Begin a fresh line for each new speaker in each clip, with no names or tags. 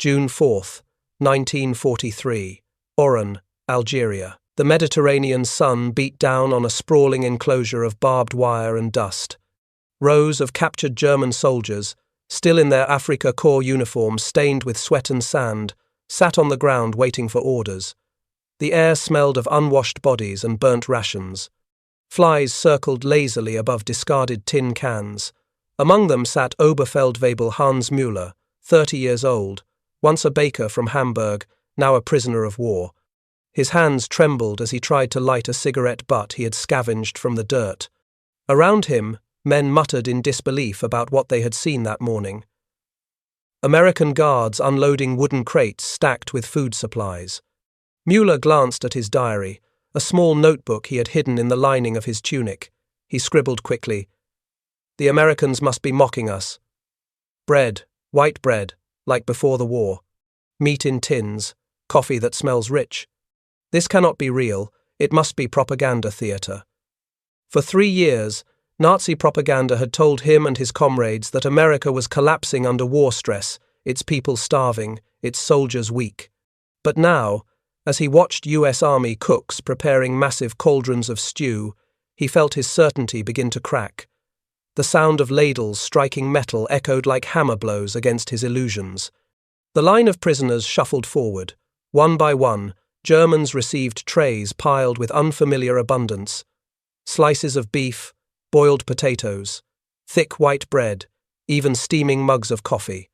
June 4th, 1943, Oran, Algeria. The Mediterranean sun beat down on a sprawling enclosure of barbed wire and dust. Rows of captured German soldiers, still in their Afrika Korps uniforms stained with sweat and sand, sat on the ground waiting for orders. The air smelled of unwashed bodies and burnt rations. Flies circled lazily above discarded tin cans. Among them sat Oberfeldwebel Hans Müller, 30 years old, once a baker from Hamburg, now a prisoner of war. His hands trembled as he tried to light a cigarette butt he had scavenged from the dirt. Around him, men muttered in disbelief about what they had seen that morning. American guards unloading wooden crates stacked with food supplies. Müller glanced at his diary, a small notebook he had hidden in the lining of his tunic. He scribbled quickly, "The Americans must be mocking us. Bread, white bread, like before the war. Meat in tins, coffee that smells rich. This cannot be real, it must be propaganda theatre." For 3 years, Nazi propaganda had told him and his comrades that America was collapsing under war stress, its people starving, its soldiers weak. But now, as he watched US Army cooks preparing massive cauldrons of stew, he felt his certainty begin to crack. The sound of ladles striking metal echoed like hammer blows against his illusions. The line of prisoners shuffled forward. One by one, Germans received trays piled with unfamiliar abundance. Slices of beef, boiled potatoes, thick white bread, even steaming mugs of coffee.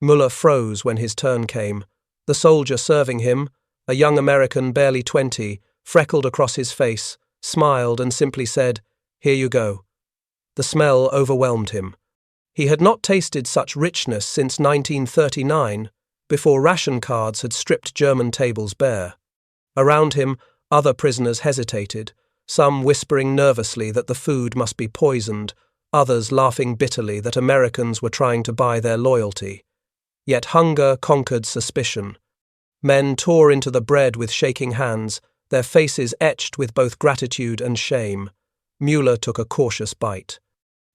Müller froze when his turn came. The soldier serving him, a young American barely 20, freckled across his face, smiled and simply said, "Here you go." The smell overwhelmed him. He had not tasted such richness since 1939, before ration cards had stripped German tables bare. Around him, other prisoners hesitated, some whispering nervously that the food must be poisoned, others laughing bitterly that Americans were trying to buy their loyalty. Yet hunger conquered suspicion. Men tore into the bread with shaking hands, their faces etched with both gratitude and shame. Müller took a cautious bite.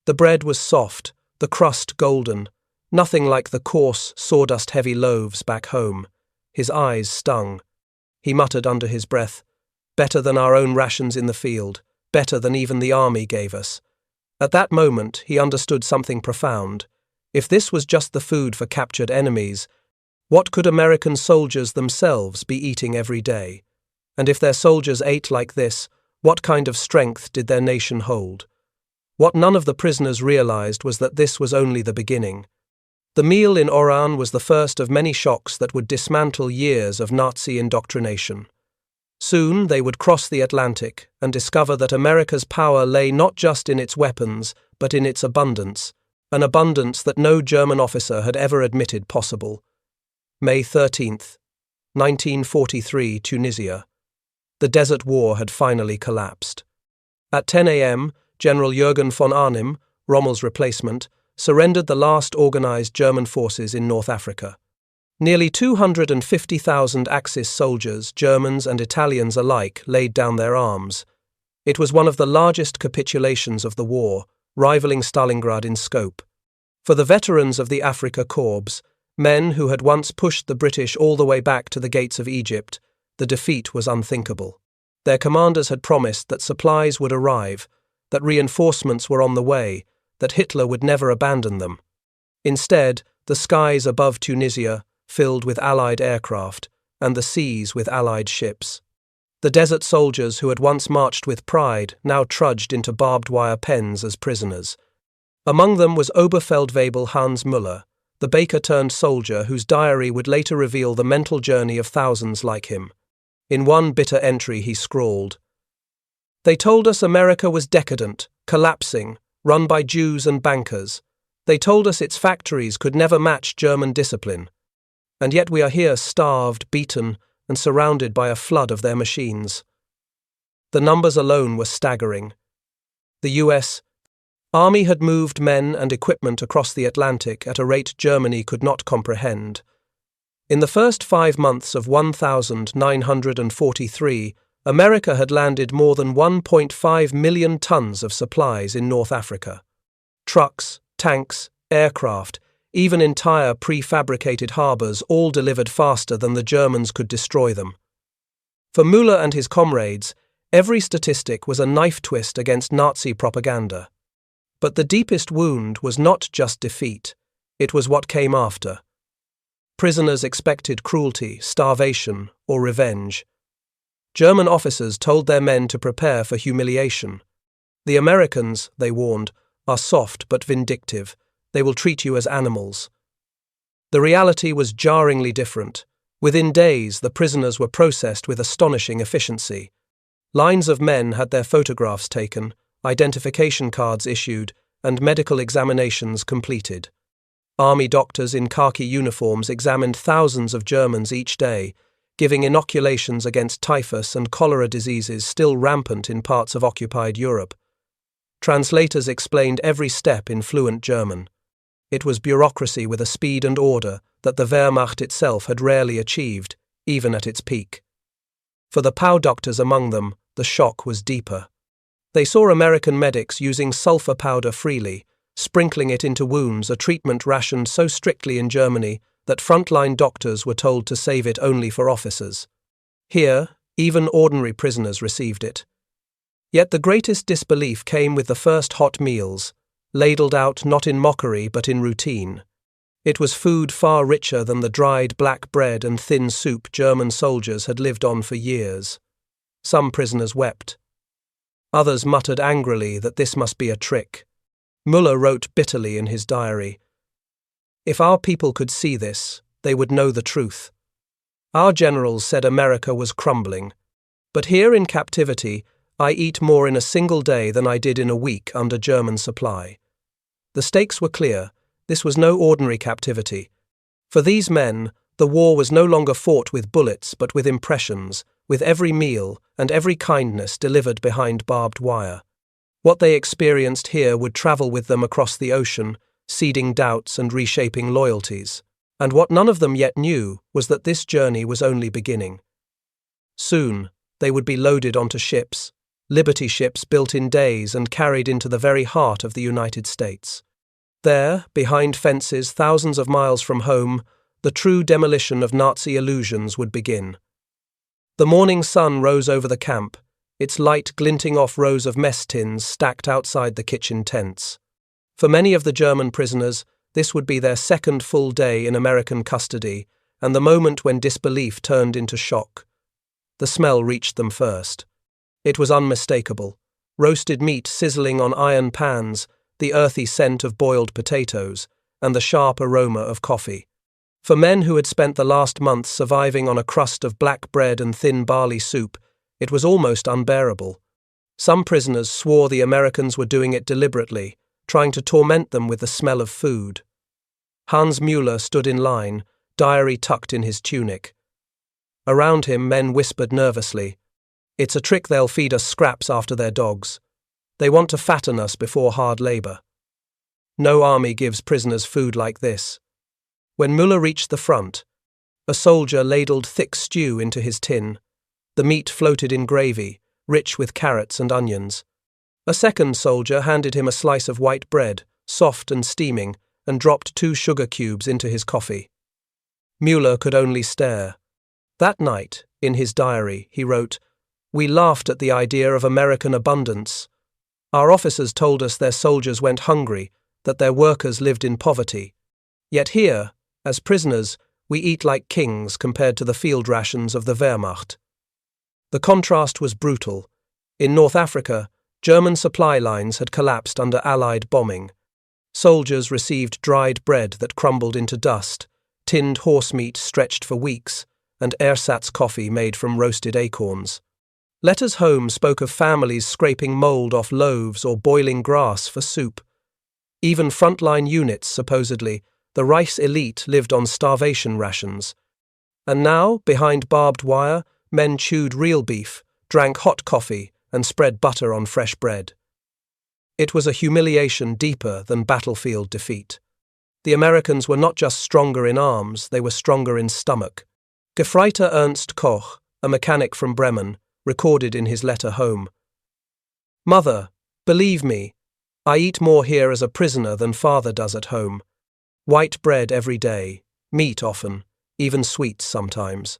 The bread was soft, the crust golden, nothing like the coarse, sawdust-heavy loaves back home. His eyes stung. He muttered under his breath, "Better than our own rations in the field, better than even the army gave us." At that moment, he understood something profound. If this was just the food for captured enemies, what could American soldiers themselves be eating every day? And if their soldiers ate like this, what kind of strength did their nation hold? What none of the prisoners realized was that this was only the beginning. The meal in Oran was the first of many shocks that would dismantle years of Nazi indoctrination. Soon they would cross the Atlantic and discover that America's power lay not just in its weapons, but in its abundance, an abundance that no German officer had ever admitted possible. May 13th, 1943, Tunisia. The Desert War had finally collapsed. At 10 a.m., General Jürgen von Arnim, Rommel's replacement, surrendered the last organized German forces in North Africa. Nearly 250,000 Axis soldiers, Germans and Italians alike, laid down their arms. It was one of the largest capitulations of the war, rivaling Stalingrad in scope. For the veterans of the Afrika Korps, men who had once pushed the British all the way back to the gates of Egypt, the defeat was unthinkable. Their commanders had promised that supplies would arrive, that reinforcements were on the way, that Hitler would never abandon them. Instead, the skies above Tunisia filled with Allied aircraft, and the seas with Allied ships. The desert soldiers who had once marched with pride now trudged into barbed wire pens as prisoners. Among them was Oberfeldwebel Hans Müller, the baker-turned-soldier whose diary would later reveal the mental journey of thousands like him. In one bitter entry he scrawled, "They told us America was decadent, collapsing, run by Jews and bankers. They told us its factories could never match German discipline. And yet we are here starved, beaten, and surrounded by a flood of their machines." The numbers alone were staggering. The US Army had moved men and equipment across the Atlantic at a rate Germany could not comprehend. In the first 5 months of 1943, America had landed more than 1.5 million tons of supplies in North Africa. Trucks, tanks, aircraft, Even entire prefabricated harbours, all delivered faster than the Germans could destroy them. For Müller and his comrades, every statistic was a knife twist against Nazi propaganda. But the deepest wound was not just defeat, it was what came after. Prisoners expected cruelty, starvation, or revenge. German officers told their men to prepare for humiliation. The Americans, they warned, are soft but vindictive. They will treat you as animals. The reality was jarringly different. Within days, the prisoners were processed with astonishing efficiency. Lines of men had their photographs taken, identification cards issued, and medical examinations completed. Army doctors in khaki uniforms examined thousands of Germans each day, giving inoculations against typhus and cholera diseases still rampant in parts of occupied Europe. Translators explained every step in fluent German. It was bureaucracy with a speed and order that the Wehrmacht itself had rarely achieved, even at its peak. For the POW doctors among them, the shock was deeper. They saw American medics using sulfur powder freely, sprinkling it into wounds, a treatment rationed so strictly in Germany that frontline doctors were told to save it only for officers. Here, even ordinary prisoners received it. Yet the greatest disbelief came with the first hot meals, ladled out not in mockery but in routine. It was food far richer than the dried black bread and thin soup German soldiers had lived on for years. Some prisoners wept. Others muttered angrily that this must be a trick. Müller wrote bitterly in his diary, "If our people could see this, they would know the truth. Our generals said America was crumbling. But here in captivity, I eat more in a single day than I did in a week under German supply." The stakes were clear. This was no ordinary captivity. For these men, the war was no longer fought with bullets but with impressions, with every meal and every kindness delivered behind barbed wire. What they experienced here would travel with them across the ocean, seeding doubts and reshaping loyalties. And what none of them yet knew was that this journey was only beginning. Soon, they would be loaded onto ships, Liberty ships built in days and carried into the very heart of the United States. There, behind fences thousands of miles from home, the true demolition of Nazi illusions would begin. The morning sun rose over the camp, its light glinting off rows of mess tins stacked outside the kitchen tents. For many of the German prisoners, this would be their second full day in American custody, and the moment when disbelief turned into shock. The smell reached them first. It was unmistakable. Roasted meat sizzling on iron pans, the earthy scent of boiled potatoes, and the sharp aroma of coffee. For men who had spent the last month surviving on a crust of black bread and thin barley soup, it was almost unbearable. Some prisoners swore the Americans were doing it deliberately, trying to torment them with the smell of food. Hans Müller stood in line, diary tucked in his tunic. Around him, men whispered nervously, "It's a trick they'll feed us scraps after their dogs. They want to fatten us before hard labour." No army gives prisoners food like this. When Müller reached the front, a soldier ladled thick stew into his tin. The meat floated in gravy, rich with carrots and onions. A second soldier handed him a slice of white bread, soft and steaming, and dropped 2 sugar cubes into his coffee. Müller could only stare. That night, in his diary, he wrote, "We laughed at the idea of American abundance. Our officers told us their soldiers went hungry, that their workers lived in poverty. Yet here, as prisoners, we eat like kings compared to the field rations of the Wehrmacht." The contrast was brutal. In North Africa, German supply lines had collapsed under Allied bombing. Soldiers received dried bread that crumbled into dust, tinned horse meat stretched for weeks, and ersatz coffee made from roasted acorns. Letters home spoke of families scraping mould off loaves or boiling grass for soup. Even frontline units, supposedly, the Reich's elite, lived on starvation rations. And now, behind barbed wire, men chewed real beef, drank hot coffee, and spread butter on fresh bread. It was a humiliation deeper than battlefield defeat. The Americans were not just stronger in arms, they were stronger in stomach. Gefreiter Ernst Koch, a mechanic from Bremen, recorded in his letter home, "Mother, believe me, I eat more here as a prisoner than father does at home. White bread every day, meat often, even sweets sometimes.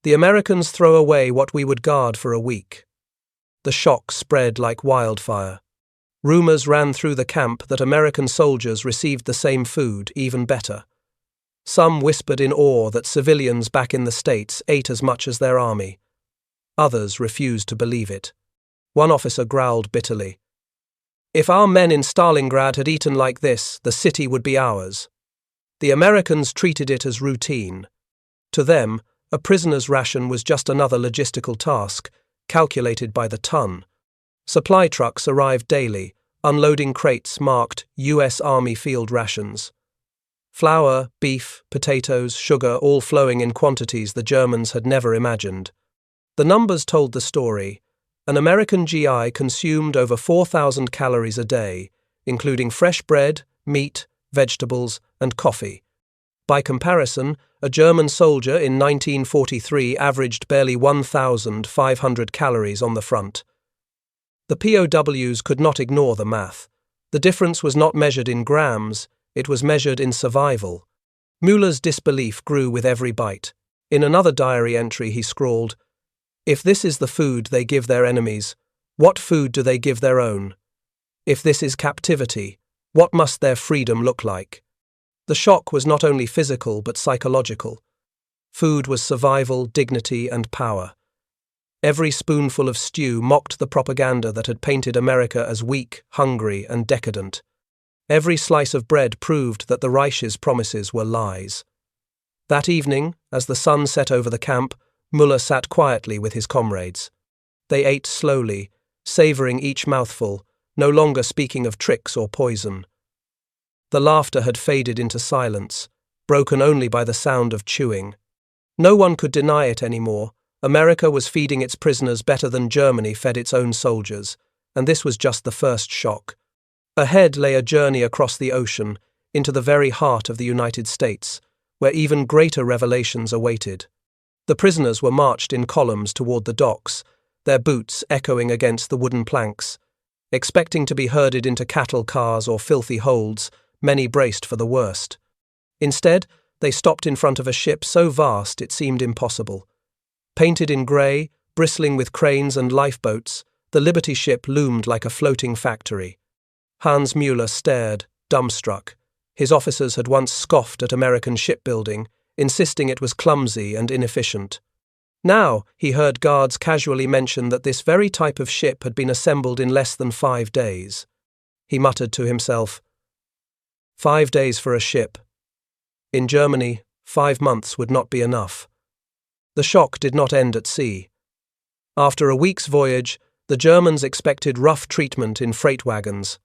The Americans throw away what we would guard for a week. The shock spread like wildfire. Rumors ran through the camp that American soldiers received the same food, even better. Some whispered in awe that civilians back in the States ate as much as their army. Others refused to believe it. One officer growled bitterly, "If our men in Stalingrad had eaten like this, the city would be ours." The Americans treated it as routine. To them, a prisoner's ration was just another logistical task, calculated by the ton. Supply trucks arrived daily, unloading crates marked U.S. Army field rations. Flour, beef, potatoes, sugar, all flowing in quantities the Germans had never imagined. The numbers told the story. An American GI consumed over 4,000 calories a day, including fresh bread, meat, vegetables, and coffee. By comparison, a German soldier in 1943 averaged barely 1,500 calories on the front. The POWs could not ignore the math. The difference was not measured in grams, it was measured in survival. Müller's disbelief grew with every bite. In another diary entry he scrawled, "If this is the food they give their enemies, what food do they give their own? If this is captivity, what must their freedom look like?" The shock was not only physical but psychological. Food was survival, dignity, and power. Every spoonful of stew mocked the propaganda that had painted America as weak, hungry, and decadent. Every slice of bread proved that the Reich's promises were lies. That evening, as the sun set over the camp, Müller sat quietly with his comrades. They ate slowly, savouring each mouthful, no longer speaking of tricks or poison. The laughter had faded into silence, broken only by the sound of chewing. No one could deny it anymore. America was feeding its prisoners better than Germany fed its own soldiers, and this was just the first shock. Ahead lay a journey across the ocean, into the very heart of the United States, where even greater revelations awaited. The prisoners were marched in columns toward the docks, their boots echoing against the wooden planks. Expecting to be herded into cattle cars or filthy holds, many braced for the worst. Instead, they stopped in front of a ship so vast it seemed impossible. Painted in grey, bristling with cranes and lifeboats, the Liberty ship loomed like a floating factory. Hans Müller stared, dumbstruck. His officers had once scoffed at American shipbuilding, insisting it was clumsy and inefficient. Now he heard guards casually mention that this very type of ship had been assembled in less than 5 days. He muttered to himself, 5 days for a ship. In Germany, 5 months would not be enough. The shock did not end at sea. After a week's voyage, the Germans expected rough treatment in freight wagons.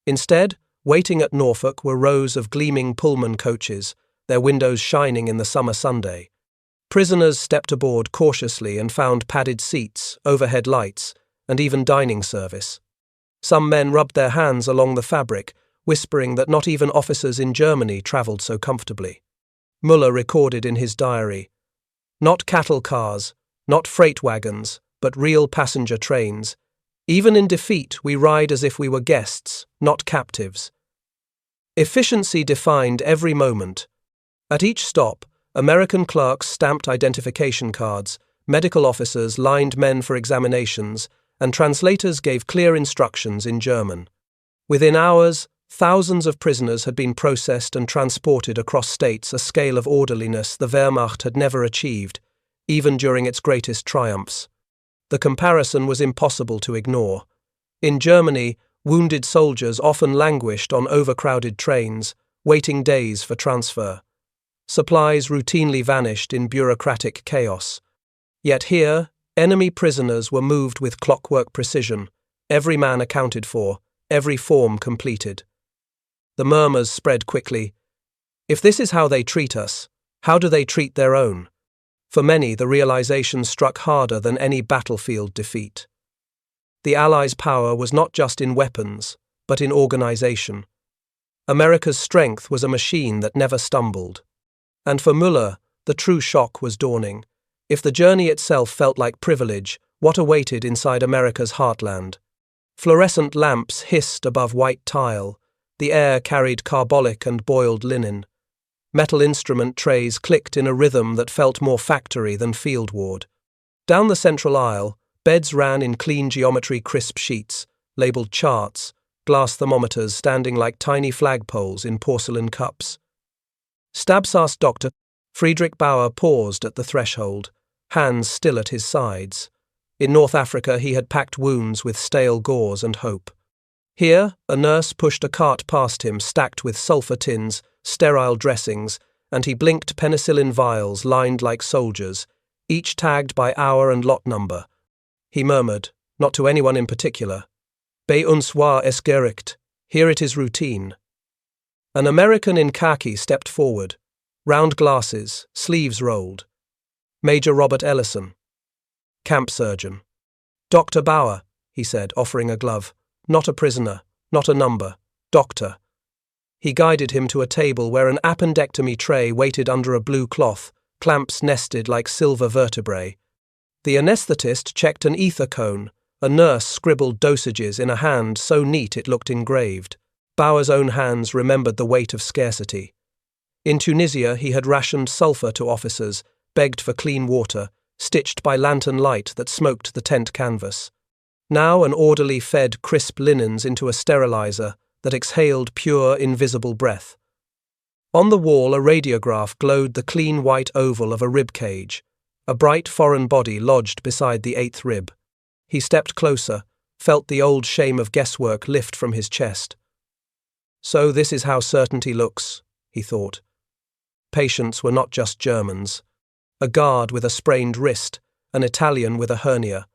Instead, waiting at Norfolk were rows of gleaming Pullman coaches, their windows shining in the summer Sunday. Prisoners stepped aboard cautiously and found padded seats, overhead lights, and even dining service. Some men rubbed their hands along the fabric, whispering that not even officers in Germany travelled so comfortably. Müller recorded in his diary, "Not cattle cars, not freight wagons, but real passenger trains. Even in defeat, we ride as if we were guests, not captives." Efficiency defined every moment. At each stop, American clerks stamped identification cards, medical officers lined men for examinations, and translators gave clear instructions in German. Within hours, thousands of prisoners had been processed and transported across states, a scale of orderliness the Wehrmacht had never achieved, even during its greatest triumphs. The comparison was impossible to ignore. In Germany, wounded soldiers often languished on overcrowded trains, waiting days for transfer. Supplies routinely vanished in bureaucratic chaos. Yet here, enemy prisoners were moved with clockwork precision, every man accounted for, every form completed. The murmurs spread quickly. If this is how they treat us, how do they treat their own? For many, the realization struck harder than any battlefield defeat. The Allies' power was not just in weapons, but in organization. America's strength was a machine that never stumbled. And for Müller, the true shock was dawning. If the journey itself felt like privilege, what awaited inside America's heartland? Fluorescent lamps hissed above white tile. The air carried carbolic and boiled linen. Metal instrument trays clicked in a rhythm that felt more factory than field ward. Down the central aisle, beds ran in clean geometry crisp sheets, labelled charts, glass thermometers standing like tiny flagpoles in porcelain cups. Stabsast Dr. Friedrich Bauer paused at the threshold, hands still at his sides. In North Africa he had packed wounds with stale gauze and hope. Here, a nurse pushed a cart past him stacked with sulphur tins, sterile dressings, and he blinked penicillin vials lined like soldiers, each tagged by hour and lot number. He murmured, not to anyone in particular, "Bei uns war es gericht, here it is routine." An American in khaki stepped forward, round glasses, sleeves rolled. Major Robert Ellison. Camp surgeon. "Dr. Bauer," he said, offering a glove. "Not a prisoner, not a number. Doctor." He guided him to a table where an appendectomy tray waited under a blue cloth, clamps nested like silver vertebrae. The anaesthetist checked an ether cone. A nurse scribbled dosages in a hand so neat it looked engraved. Bauer's own hands remembered the weight of scarcity. In Tunisia he had rationed sulphur to officers, begged for clean water, stitched by lantern light that smoked the tent canvas. Now an orderly fed crisp linens into a sterilizer that exhaled pure, invisible breath. On the wall a radiograph glowed the clean white oval of a rib cage, a bright foreign body lodged beside the 8th rib. He stepped closer, felt the old shame of guesswork lift from his chest. So this is how certainty looks, he thought. Patients were not just Germans. A guard with a sprained wrist, an Italian with a hernia,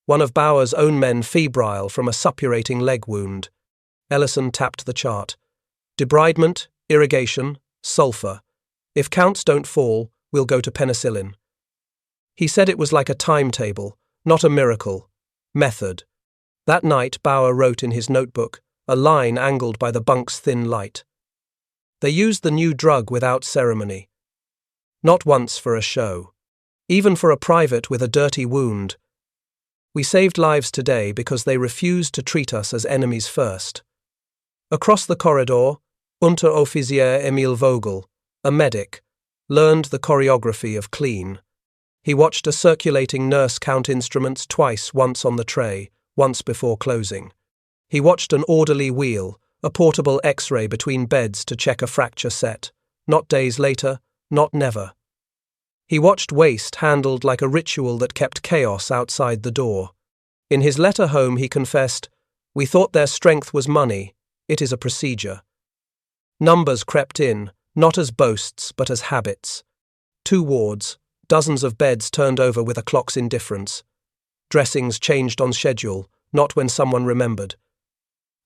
one of Bauer's own men febrile from a suppurating leg wound. Ellison tapped the chart. Debridement, irrigation, sulphur. If counts don't fall, we'll go to penicillin. He said it was like a timetable, not a miracle. Method. That night Bauer wrote in his notebook, a line angled by the bunk's thin light. They used the new drug without ceremony. Not once for a show. Even for a private with a dirty wound. We saved lives today because they refused to treat us as enemies first. Across the corridor, Unteroffizier Emil Vogel, a medic, learned the choreography of clean. He watched a circulating nurse count instruments twice, once on the tray, once before closing. He watched an orderly wheel, a portable X-ray between beds to check a fracture set. Not days later, not never. He watched waste handled like a ritual that kept chaos outside the door. In his letter home he confessed, "We thought their strength was money. It is a procedure." Numbers crept in, not as boasts but as habits. 2 wards, dozens of beds turned over with a clock's indifference. Dressings changed on schedule, not when someone remembered.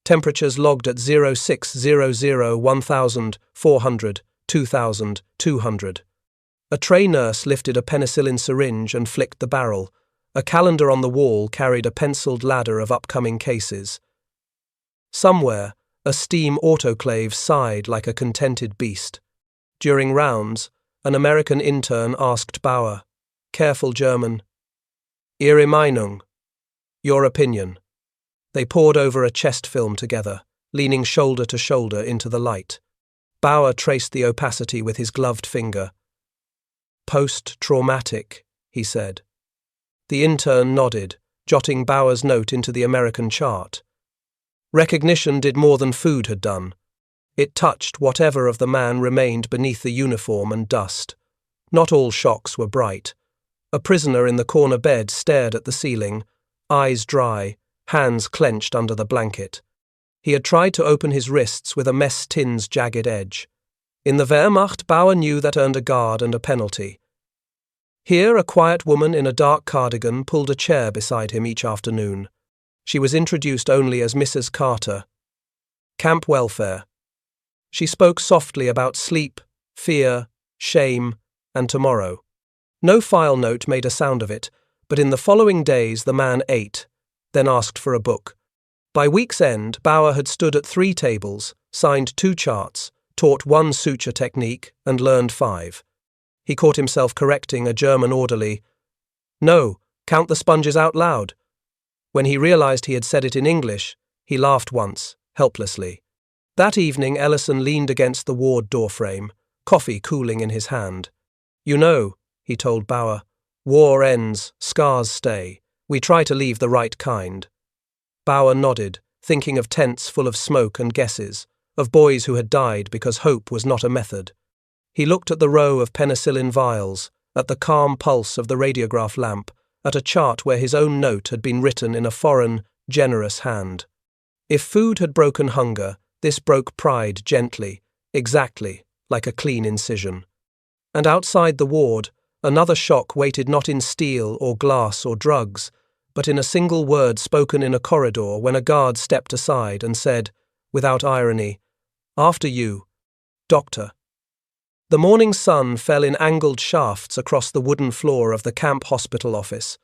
Temperatures logged at 0600, 1400, 2200. A tray nurse lifted a penicillin syringe and flicked the barrel. A calendar on the wall carried a penciled ladder of upcoming cases. Somewhere, a steam autoclave sighed like a contented beast. During rounds, an American intern asked Bauer, "Careful German. Ihre Meinung. Your opinion." They pored over a chest film together, leaning shoulder to shoulder into the light. Bauer traced the opacity with his gloved finger. "Post-traumatic," he said. The intern nodded, jotting Bauer's note into the American chart. Recognition did more than food had done. It touched whatever of the man remained beneath the uniform and dust. Not all shocks were bright. A prisoner in the corner bed stared at the ceiling, eyes dry, hands clenched under the blanket. He had tried to open his wrists with a mess tin's jagged edge. In the Wehrmacht, Bauer knew that earned a guard and a penalty. Here, a quiet woman in a dark cardigan pulled a chair beside him each afternoon. She was introduced only as Mrs. Carter. Camp welfare. She spoke softly about sleep, fear, shame, and tomorrow. No file note made a sound of it, but in the following days the man ate, then asked for a book. By week's end, Bauer had stood at 3 tables, signed 2 charts, taught 1 suture technique, and learned 5. He caught himself correcting a German orderly. "No, count the sponges out loud." When he realized he had said it in English, he laughed once, helplessly. That evening, Ellison leaned against the ward doorframe, coffee cooling in his hand. "You know," he told Bauer, "war ends, scars stay. We try to leave the right kind." Bauer nodded, thinking of tents full of smoke and guesses, of boys who had died because hope was not a method. He looked at the row of penicillin vials, at the calm pulse of the radiograph lamp, at a chart where his own note had been written in a foreign, generous hand. If food had broken hunger, this broke pride gently, exactly, like a clean incision. And outside the ward, another shock waited not in steel or glass or drugs, but in a single word spoken in a corridor when a guard stepped aside and said, without irony, "After you, Doctor." The morning sun fell in angled shafts across the wooden floor of the camp hospital office.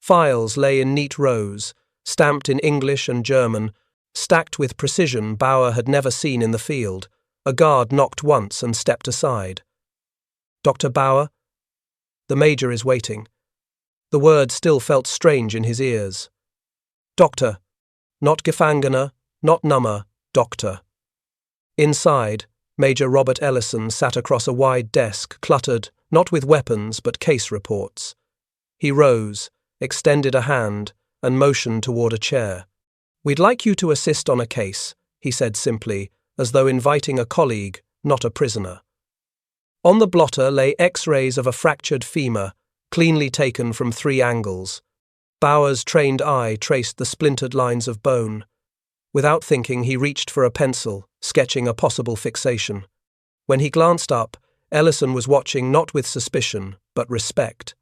Files lay in neat rows, stamped in English and German, stacked with precision Bauer had never seen in the field. A guard knocked once and stepped aside. "Dr. Bauer?" "The major is waiting." The word still felt strange in his ears. "Doctor. Not Gefangener, not Nummer, Doctor." Inside, Major Robert Ellison sat across a wide desk, cluttered, not with weapons but case reports. He rose, extended a hand, and motioned toward a chair. "We'd like you to assist on a case," he said simply, as though inviting a colleague, not a prisoner. On the blotter lay X-rays of a fractured femur, cleanly taken from 3 angles. Bauer's trained eye traced the splintered lines of bone. Without thinking, he reached for a pencil, sketching a possible fixation. When he glanced up, Ellison was watching not with suspicion, but respect.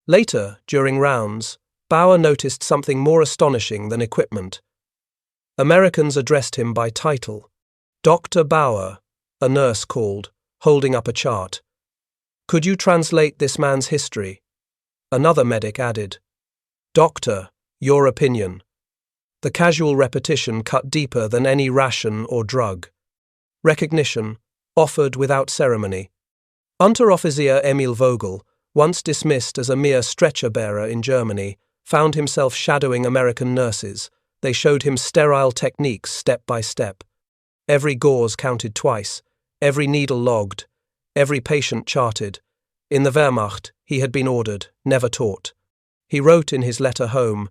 Later, during rounds, Bauer noticed something more astonishing than equipment. Americans addressed him by title. "Dr. Bauer," a nurse called, holding up a chart. "Could you translate this man's history?" Another medic added, "Doctor, your opinion." The casual repetition cut deeper than any ration or drug. Recognition, offered without ceremony. Unteroffizier Emil Vogel, once dismissed as a mere stretcher-bearer in Germany, found himself shadowing American nurses. They showed him sterile techniques step by step. Every gauze counted twice, every needle logged, every patient charted. In the Wehrmacht, he had been ordered, never taught. He wrote in his letter home,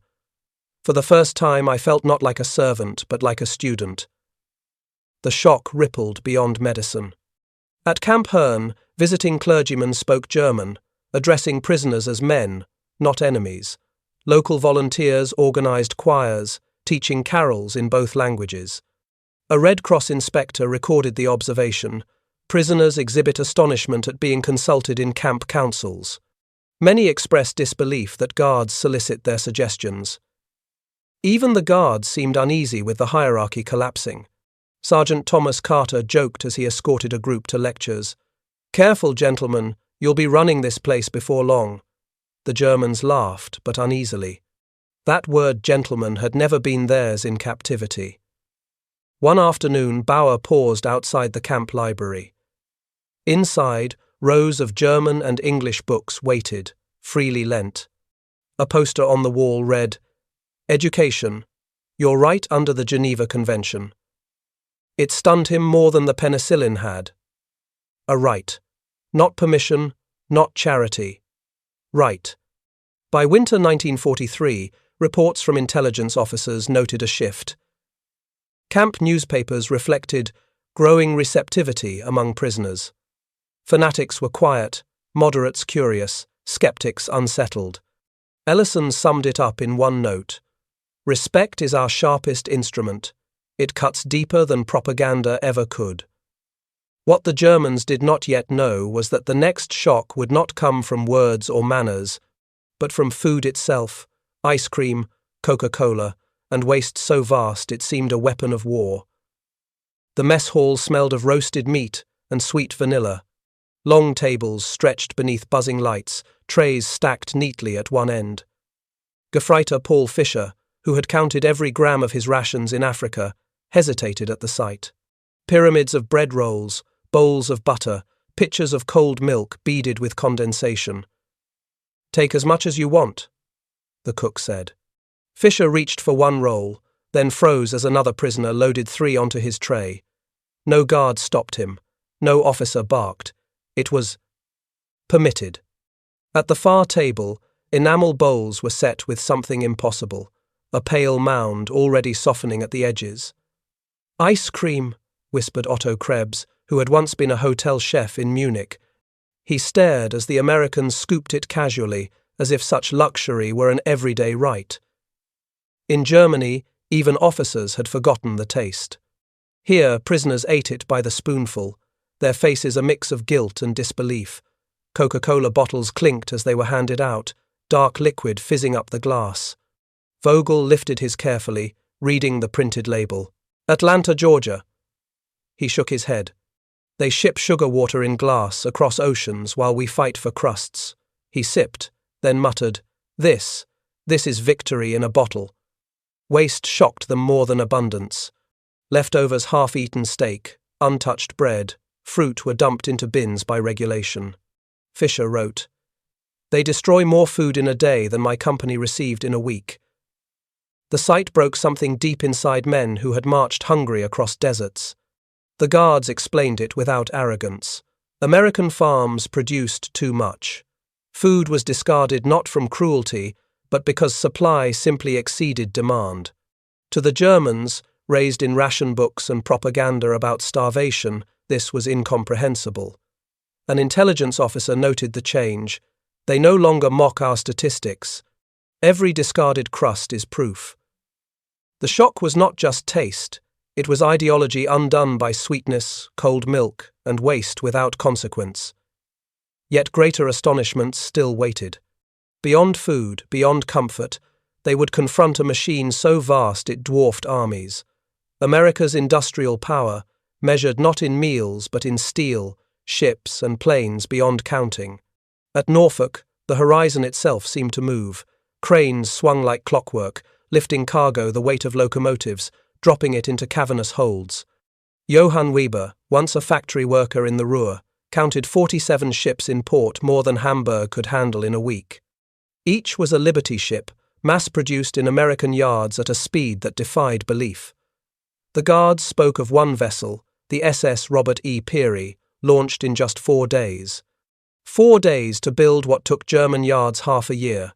"For the first time I felt not like a servant, but like a student." The shock rippled beyond medicine. At Camp Herne, visiting clergymen spoke German, addressing prisoners as men, not enemies. Local volunteers organized choirs, teaching carols in both languages. A Red Cross inspector recorded the observation. Prisoners exhibit astonishment at being consulted in camp councils. Many express disbelief that guards solicit their suggestions. Even the guards seemed uneasy with the hierarchy collapsing. Sergeant Thomas Carter joked as he escorted a group to lectures. "Careful, gentlemen, you'll be running this place before long." The Germans laughed, but uneasily. That word gentleman had never been theirs in captivity. One afternoon, Bauer paused outside the camp library. Inside, rows of German and English books waited, freely lent. A poster on the wall read, "Education, your right under the Geneva Convention." It stunned him more than the penicillin had. A right. Not permission, not charity. Right. By winter 1943, reports from intelligence officers noted a shift. Camp newspapers reflected growing receptivity among prisoners. Fanatics were quiet, moderates curious, skeptics unsettled. Ellison summed it up in one note. "Respect is our sharpest instrument. It cuts deeper than propaganda ever could." What the Germans did not yet know was that the next shock would not come from words or manners, but from food itself, ice cream, Coca-Cola, and waste so vast it seemed a weapon of war. The mess hall smelled of roasted meat and sweet vanilla. Long tables stretched beneath buzzing lights, trays stacked neatly at one end. Gefreiter Paul Fischer, who had counted every gram of his rations in Africa, hesitated at the sight. Pyramids of bread rolls, bowls of butter, pitchers of cold milk beaded with condensation. "Take as much as you want," the cook said. Fisher reached for one roll, then froze as another prisoner loaded 3 onto his tray. No guard stopped him. No officer barked. It was permitted. At the far table, enamel bowls were set with something impossible, a pale mound already softening at the edges. "Ice cream," whispered Otto Krebs, who had once been a hotel chef in Munich. He stared as the Americans scooped it casually, as if such luxury were an everyday right. In Germany, even officers had forgotten the taste. Here, prisoners ate it by the spoonful, their faces a mix of guilt and disbelief. Coca-Cola bottles clinked as they were handed out, dark liquid fizzing up the glass. Vogel lifted his carefully, reading the printed label. "Atlanta, Georgia." He shook his head. "They ship sugar water in glass across oceans while we fight for crusts." He sipped, then muttered, This is victory in a bottle." Waste shocked them more than abundance. Leftovers, half-eaten steak, untouched bread, fruit were dumped into bins by regulation. Fisher wrote, "They destroy more food in a day than my company received in a week." The sight broke something deep inside men who had marched hungry across deserts. The guards explained it without arrogance. American farms produced too much. Food was discarded not from cruelty, but because supply simply exceeded demand. To the Germans, raised in ration books and propaganda about starvation, this was incomprehensible. An intelligence officer noted the change. "They no longer mock our statistics. Every discarded crust is proof." The shock was not just taste, it was ideology undone by sweetness, cold milk, and waste without consequence. Yet greater astonishment still waited. Beyond food, beyond comfort, they would confront a machine so vast it dwarfed armies. America's industrial power, measured not in meals but in steel, ships, and planes beyond counting. At Norfolk, the horizon itself seemed to move. Cranes swung like clockwork, lifting cargo the weight of locomotives, dropping it into cavernous holds. Johann Weber, once a factory worker in the Ruhr, counted 47 ships in port, more than Hamburg could handle in a week. Each was a Liberty ship, mass-produced in American yards at a speed that defied belief. The guards spoke of one vessel, the SS Robert E. Peary, launched in just 4 days. 4 days to build what took German yards half a year.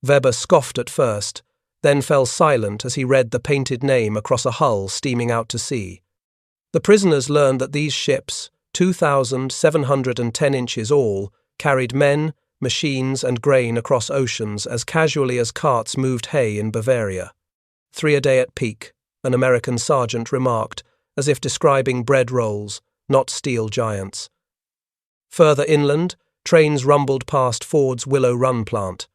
Weber scoffed at first, then fell silent as he read the painted name across a hull steaming out to sea. The prisoners learned that these ships, 2,710 inches all, carried men, machines, and grain across oceans as casually as carts moved hay in Bavaria. 3 a day at peak, an American sergeant remarked, as if describing bread rolls, not steel giants. Further inland, trains rumbled past Ford's Willow Run plant.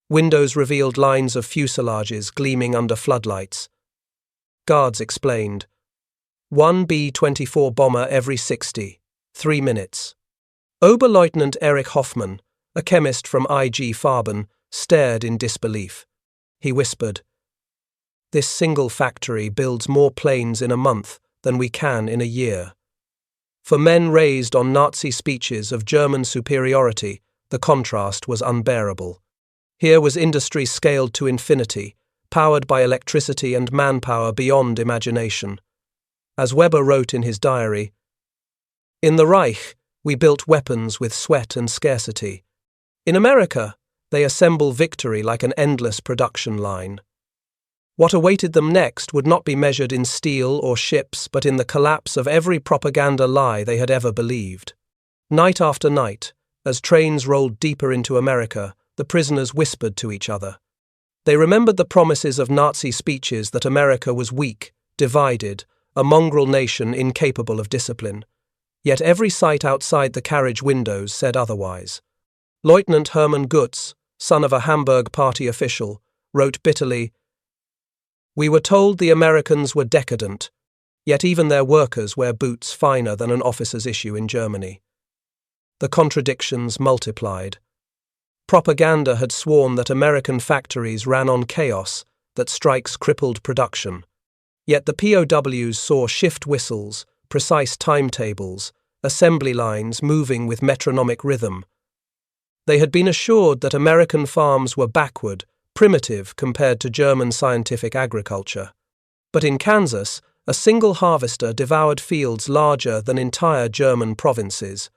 Windows revealed lines of fuselages gleaming under floodlights. Guards explained, 1 B-24 bomber every 60, 3 minutes. Oberleutnant Erich Hoffmann, a chemist from IG Farben, stared in disbelief. He whispered, "This single factory builds more planes in a month than we can in a year." For men raised on Nazi speeches of German superiority, the contrast was unbearable. Here was industry scaled to infinity, powered by electricity and manpower beyond imagination. As Weber wrote in his diary, "In the Reich, we built weapons with sweat and scarcity. In America, they assemble victory like an endless production line." What awaited them next would not be measured in steel or ships, but in the collapse of every propaganda lie they had ever believed. Night after night, as trains rolled deeper into America, the prisoners whispered to each other. They remembered the promises of Nazi speeches that America was weak, divided, a mongrel nation incapable of discipline. Yet every sight outside the carriage windows said otherwise. Lieutenant Hermann Gutz, son of a Hamburg party official, wrote bitterly, "We were told the Americans were decadent, yet even their workers wear boots finer than an officer's issue in Germany." The contradictions multiplied. Propaganda had sworn that American factories ran on chaos, that strikes crippled production. Yet the POWs saw shift whistles, precise timetables, assembly lines moving with metronomic rhythm. They had been assured that American farms were backward, primitive compared to German scientific agriculture. But in Kansas, a single harvester devoured fields larger than entire German provinces.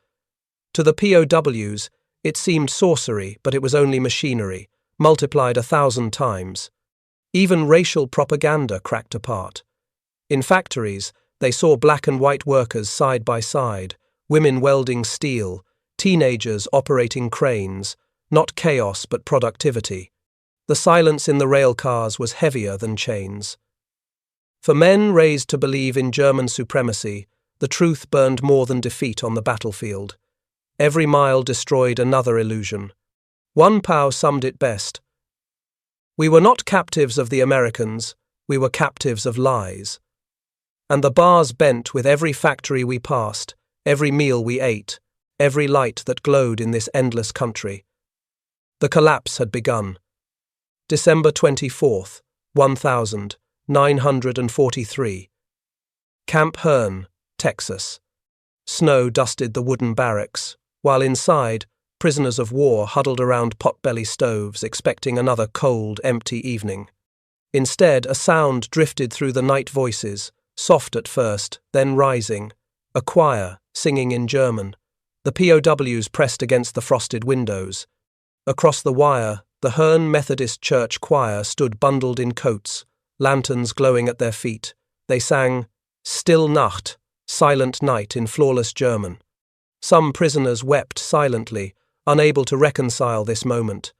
To the POWs, it seemed sorcery, but it was only machinery, multiplied 1,000 times. Even racial propaganda cracked apart. In factories, they saw black and white workers side by side, women welding steel, teenagers operating cranes, not chaos but productivity. The silence in the rail cars was heavier than chains. For men raised to believe in German supremacy, the truth burned more than defeat on the battlefield. Every mile destroyed another illusion. One POW summed it best. We were not captives of the Americans, we were captives of lies. And the bars bent with every factory we passed, every meal we ate, every light that glowed in this endless country. The collapse had begun. December 24th, 1943. Camp Hearn, Texas. Snow dusted the wooden barracks, while inside, prisoners of war huddled around potbelly stoves expecting another cold, empty evening. Instead, a sound drifted through the night voices, soft at first, then rising, a choir singing in German. The POWs pressed against the frosted windows. Across the wire, the Hearn Methodist Church choir stood bundled in coats, lanterns glowing at their feet. They sang, "Still Nacht," silent night in flawless German. Some prisoners wept silently, unable to reconcile this moment.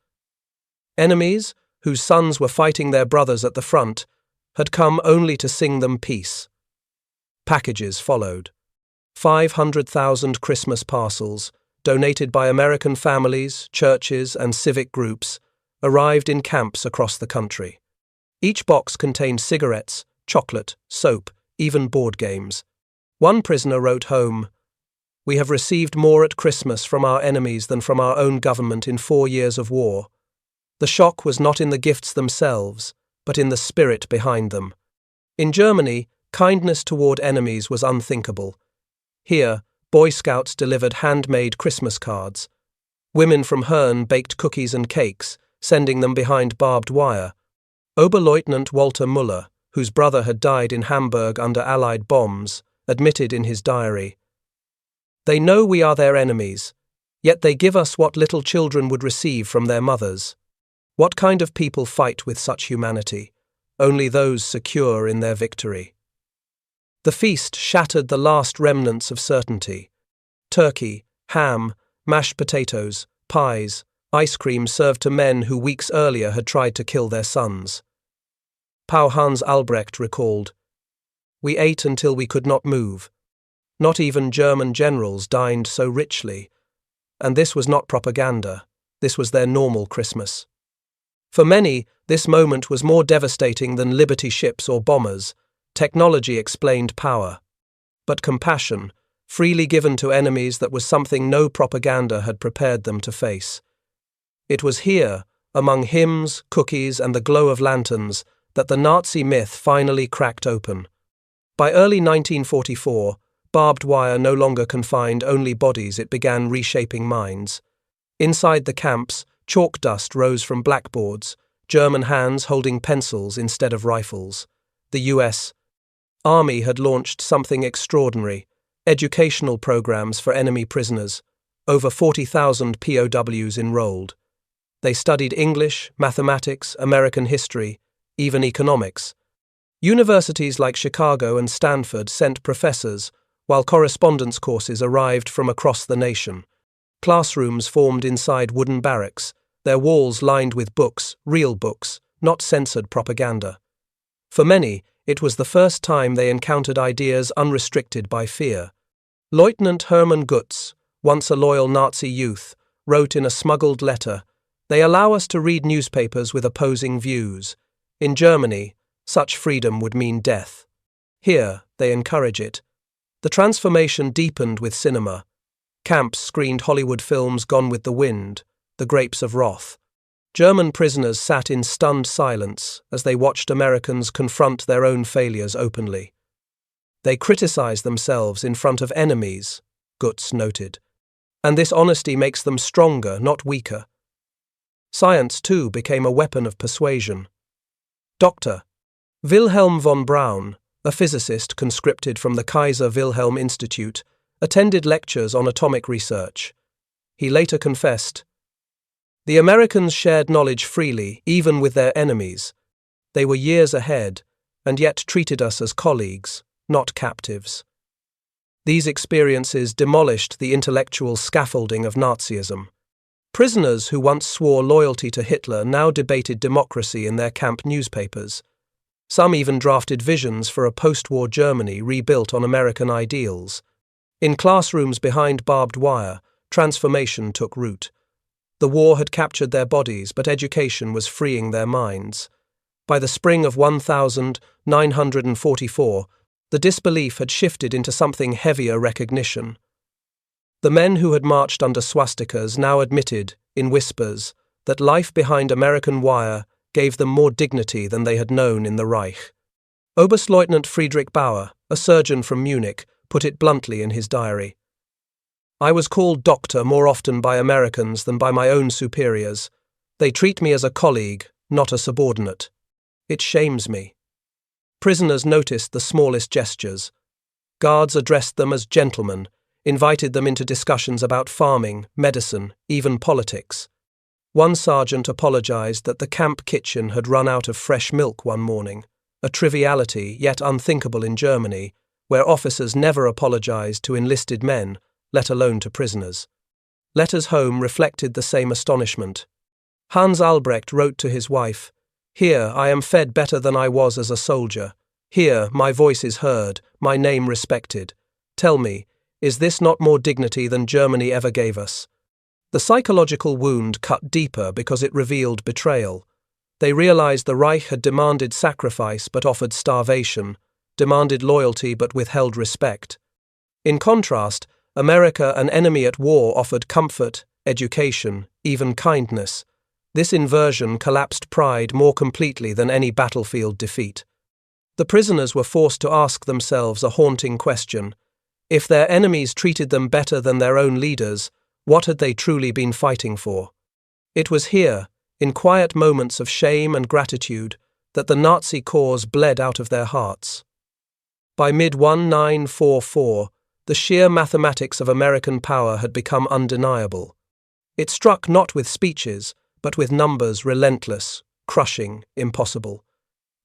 Enemies, whose sons were fighting their brothers at the front, had come only to sing them peace. Packages followed. 500,000 Christmas parcels, donated by American families, churches, and civic groups, arrived in camps across the country. Each box contained cigarettes, chocolate, soap, even board games. One prisoner wrote home, "We have received more at Christmas from our enemies than from our own government in 4 years of war." The shock was not in the gifts themselves, but in the spirit behind them. In Germany, kindness toward enemies was unthinkable. Here, Boy Scouts delivered handmade Christmas cards. Women from Hearn baked cookies and cakes, sending them behind barbed wire. Oberleutnant Walter Müller, whose brother had died in Hamburg under Allied bombs, admitted in his diary, "They know we are their enemies, yet they give us what little children would receive from their mothers. What kind of people fight with such humanity? Only those secure in their victory." The feast shattered the last remnants of certainty. Turkey, ham, mashed potatoes, pies, ice cream served to men who weeks earlier had tried to kill their sons. POW Hans Albrecht recalled, "We ate until we could not move. Not even German generals dined so richly. And this was not propaganda. This was their normal Christmas." For many, this moment was more devastating than Liberty ships or bombers. Technology explained power. But compassion, freely given to enemies, that was something no propaganda had prepared them to face. It was here, among hymns, cookies, and the glow of lanterns, that the Nazi myth finally cracked open. By early 1944, barbed wire no longer confined only bodies, it began reshaping minds. Inside the camps, chalk dust rose from blackboards, German hands holding pencils instead of rifles. The U.S. Army had launched something extraordinary, educational programs for enemy prisoners. Over 40,000 POWs enrolled. They studied English, mathematics, American history, even economics. Universities like Chicago and Stanford sent professors, while correspondence courses arrived from across the nation. Classrooms formed inside wooden barracks, their walls lined with books, real books, not censored propaganda. For many, it was the first time they encountered ideas unrestricted by fear. Lieutenant Hermann Gutz, once a loyal Nazi youth, wrote in a smuggled letter, "They allow us to read newspapers with opposing views. In Germany, such freedom would mean death. Here, they encourage it." The transformation deepened with cinema. Camps screened Hollywood films Gone with the Wind, The Grapes of Wrath. German prisoners sat in stunned silence as they watched Americans confront their own failures openly. They criticized themselves in front of enemies, Gutz noted. And this honesty makes them stronger, not weaker. Science, too, became a weapon of persuasion. "Doctor, Wilhelm von Braun, a physicist conscripted from the Kaiser Wilhelm Institute, attended lectures on atomic research. He later confessed, "The Americans shared knowledge freely, even with their enemies. They were years ahead, and yet treated us as colleagues, not captives." These experiences demolished the intellectual scaffolding of Nazism. Prisoners who once swore loyalty to Hitler now debated democracy in their camp newspapers. Some even drafted visions for a post-war Germany rebuilt on American ideals. In classrooms behind barbed wire, transformation took root. The war had captured their bodies, but education was freeing their minds. By the spring of 1944, the disbelief had shifted into something heavier recognition. The men who had marched under swastikas now admitted, in whispers, that life behind American wire gave them more dignity than they had known in the Reich. Oberstleutnant Friedrich Bauer, a surgeon from Munich, put it bluntly in his diary. "I was called doctor more often by Americans than by my own superiors. They treat me as a colleague, not a subordinate. It shames me." Prisoners noticed the smallest gestures. Guards addressed them as gentlemen, invited them into discussions about farming, medicine, even politics. One sergeant apologized that the camp kitchen had run out of fresh milk one morning, a triviality yet unthinkable in Germany, where officers never apologized to enlisted men, let alone to prisoners. Letters home reflected the same astonishment. Hans Albrecht wrote to his wife, "Here I am fed better than I was as a soldier. Here my voice is heard, my name respected. Tell me, is this not more dignity than Germany ever gave us?" The psychological wound cut deeper because it revealed betrayal. They realized the Reich had demanded sacrifice but offered starvation, demanded loyalty but withheld respect. In contrast, America, an enemy at war, offered comfort, education, even kindness. This inversion collapsed pride more completely than any battlefield defeat. The prisoners were forced to ask themselves a haunting question. If their enemies treated them better than their own leaders, what had they truly been fighting for? It was here, in quiet moments of shame and gratitude, that the Nazi cause bled out of their hearts. By mid-1944, the sheer mathematics of American power had become undeniable. It struck not with speeches, but with numbers relentless, crushing, impossible.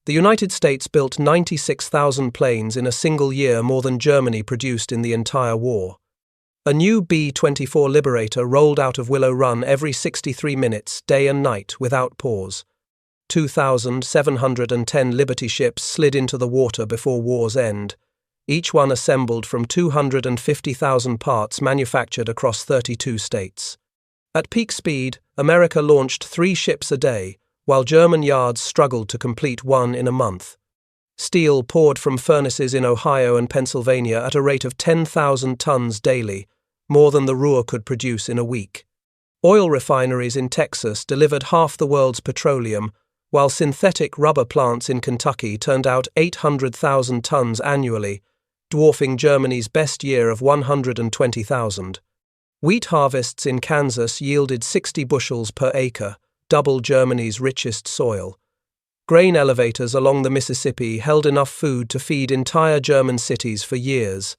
The United States built 96,000 planes in a single year, more than Germany produced in the entire war. A new B-24 Liberator rolled out of Willow Run every 63 minutes, day and night, without pause. 2,710 Liberty ships slid into the water before war's end, each one assembled from 250,000 parts manufactured across 32 states. At peak speed, America launched 3 ships a day, while German yards struggled to complete one in a month. Steel poured from furnaces in Ohio and Pennsylvania at a rate of 10,000 tons daily, more than the Ruhr could produce in a week. Oil refineries in Texas delivered half the world's petroleum, while synthetic rubber plants in Kentucky turned out 800,000 tons annually, dwarfing Germany's best year of 120,000. Wheat harvests in Kansas yielded 60 bushels per acre, double Germany's richest soil. Grain elevators along the Mississippi held enough food to feed entire German cities for years.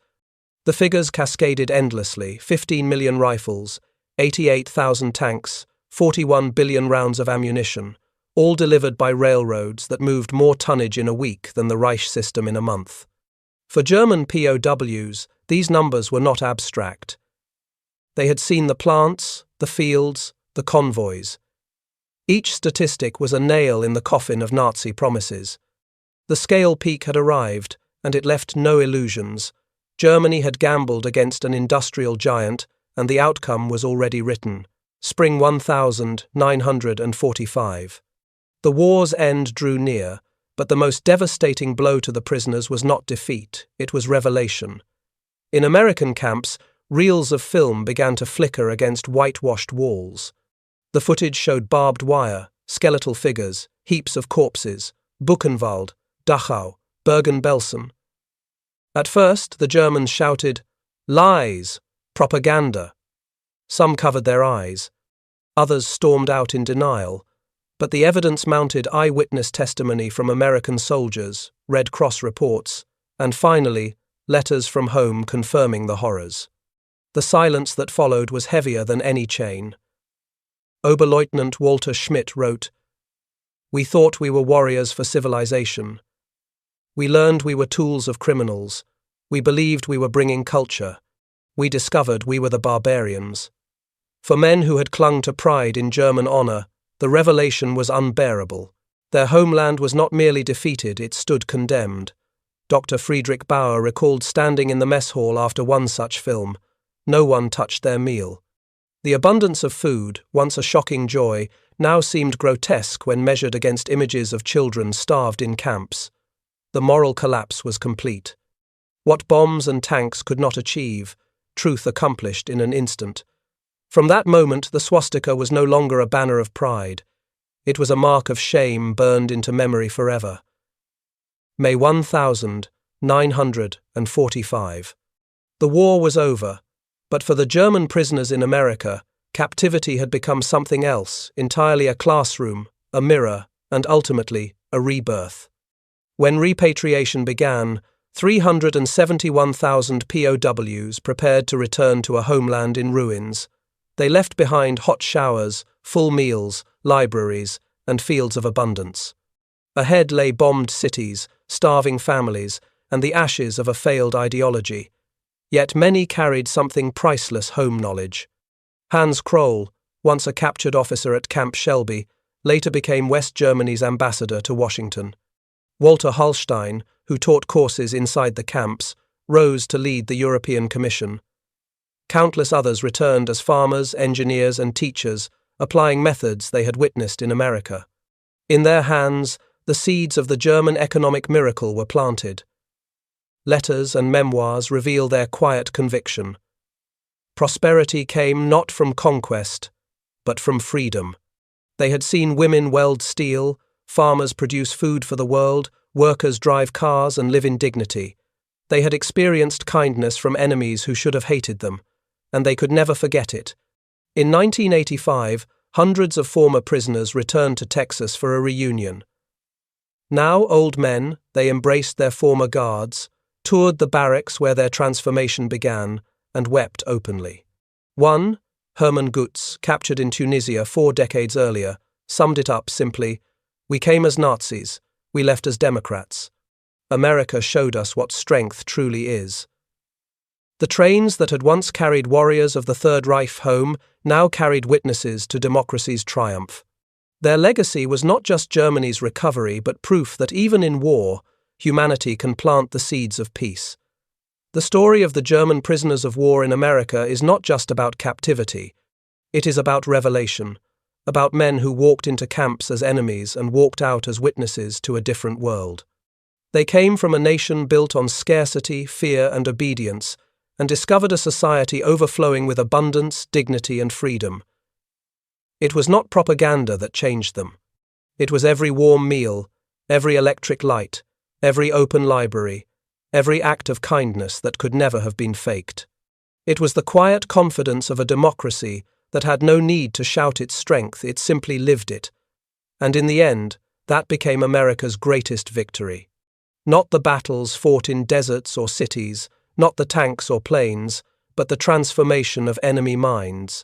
The figures cascaded endlessly: 15 million rifles, 88,000 tanks, 41 billion rounds of ammunition, all delivered by railroads that moved more tonnage in a week than the Reich system in a month. For German POWs, these numbers were not abstract. They had seen the plants, the fields, the convoys. Each statistic was a nail in the coffin of Nazi promises. The scale peak had arrived, and it left no illusions. Germany had gambled against an industrial giant, and the outcome was already written. Spring 1945. The war's end drew near, but the most devastating blow to the prisoners was not defeat, it was revelation. In American camps, reels of film began to flicker against whitewashed walls. The footage showed barbed wire, skeletal figures, heaps of corpses, Buchenwald, Dachau, Bergen-Belsen. At first, the Germans shouted, "Lies! Propaganda!" Some covered their eyes. Others stormed out in denial. but the evidence mounted eyewitness testimony from American soldiers, Red Cross reports, and finally, letters from home confirming the horrors. The silence that followed was heavier than any chain. Oberleutnant Walter Schmidt wrote, "We thought we were warriors for civilization. We learned we were tools of criminals. We believed we were bringing culture. We discovered we were the barbarians." For men who had clung to pride in German honor, the revelation was unbearable. Their homeland was not merely defeated, it stood condemned. Dr. Friedrich Bauer recalled standing in the mess hall after one such film. No one touched their meal. The abundance of food, once a shocking joy, now seemed grotesque when measured against images of children starved in camps. The moral collapse was complete. What bombs and tanks could not achieve, truth accomplished in an instant. From that moment, the swastika was no longer a banner of pride. It was a mark of shame burned into memory forever. May 1945. The war was over, but for the German prisoners in America, captivity had become something else, entirely a classroom, a mirror, and ultimately, a rebirth. When repatriation began, 371,000 POWs prepared to return to a homeland in ruins. They left behind hot showers, full meals, libraries, and fields of abundance. Ahead lay bombed cities, starving families, and the ashes of a failed ideology. Yet many carried something priceless home knowledge. Hans Kroll, once a captured officer at Camp Shelby, later became West Germany's ambassador to Washington. Walter Hallstein, who taught courses inside the camps, rose to lead the European Commission. Countless others returned as farmers, engineers, and teachers, applying methods they had witnessed in America. In their hands, the seeds of the German economic miracle were planted. Letters and memoirs reveal their quiet conviction. Prosperity came not from conquest, but from freedom. They had seen women weld steel, farmers produce food for the world, workers drive cars and live in dignity. They had experienced kindness from enemies who should have hated them, and they could never forget it. In 1985, hundreds of former prisoners returned to Texas for a reunion. Now old men, they embraced their former guards, toured the barracks where their transformation began, and wept openly. One, Hermann Gutz, captured in Tunisia 4 decades earlier, summed it up simply, "We came as Nazis, we left as Democrats. America showed us what strength truly is." The trains that had once carried warriors of the Third Reich home now carried witnesses to democracy's triumph. Their legacy was not just Germany's recovery, but proof that even in war, humanity can plant the seeds of peace. The story of the German prisoners of war in America is not just about captivity. It is about revelation, about men who walked into camps as enemies and walked out as witnesses to a different world. They came from a nation built on scarcity, fear, and obedience, and discovered a society overflowing with abundance, dignity, and freedom. It was not propaganda that changed them. It was every warm meal, every electric light, every open library, every act of kindness that could never have been faked. It was the quiet confidence of a democracy that had no need to shout its strength, it simply lived it. And in the end, that became America's greatest victory. Not the battles fought in deserts or cities, not the tanks or planes, but the transformation of enemy minds.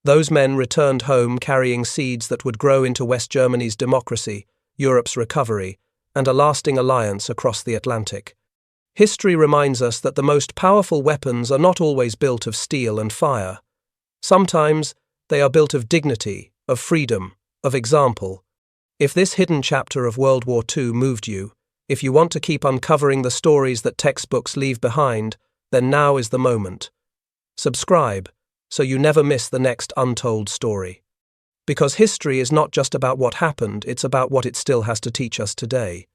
Those men returned home carrying seeds that would grow into West Germany's democracy, Europe's recovery, and a lasting alliance across the Atlantic. History reminds us that the most powerful weapons are not always built of steel and fire. Sometimes they are built of dignity, of freedom, of example. If this hidden chapter of World War II moved you, if you want to keep uncovering the stories that textbooks leave behind, then now is the moment. Subscribe, so you never miss the next untold story. Because history is not just about what happened, it's about what it still has to teach us today.